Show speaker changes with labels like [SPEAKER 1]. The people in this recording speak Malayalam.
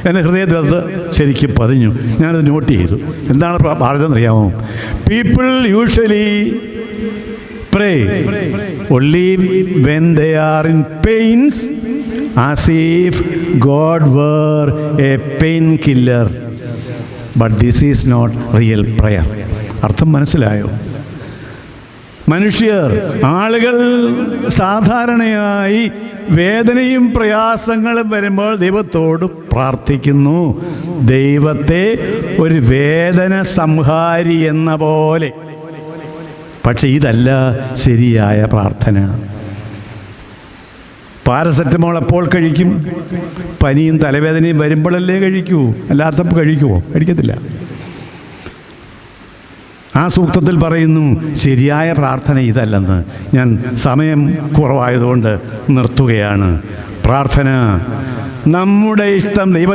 [SPEAKER 1] എൻ്റെ ഹൃദയത്തിൽ അത് ശരിക്കും പതിഞ്ഞു. ഞാനത് നോട്ട് ചെയ്തു. എന്താണ് പറഞ്ഞതെന്നറിയാമോ? People usually pray only when they are in pains, as if God were a painkiller. But this is not real prayer. അർത്ഥം മനസ്സിലായോ? ആളുകൾ സാധാരണയായി വേദനയും പ്രയാസങ്ങളും വരുമ്പോൾ ദൈവത്തോട് പ്രാർത്ഥിക്കുന്നു, ദൈവത്തെ ഒരു വേദന സംഹാരി എന്ന പോലെ. പക്ഷെ ഇതല്ല ശരിയായ പ്രാർത്ഥന. പാരസെറ്റമോൾ എപ്പോൾ കഴിക്കും? പനിയും തലവേദനയും വരുമ്പോഴല്ലേ കഴിക്കൂ, അല്ലാത്തപ്പോൾ കഴിക്കുമോ? കഴിക്കത്തില്ല. ആ സൂക്തത്തിൽ പറയുന്നു ശരിയായ പ്രാർത്ഥന ഇതല്ലെന്ന്. ഞാൻ സമയം കുറവായതുകൊണ്ട് നിർത്തുകയാണ്. പ്രാർത്ഥന നമ്മുടെ ഇഷ്ടം ദൈവ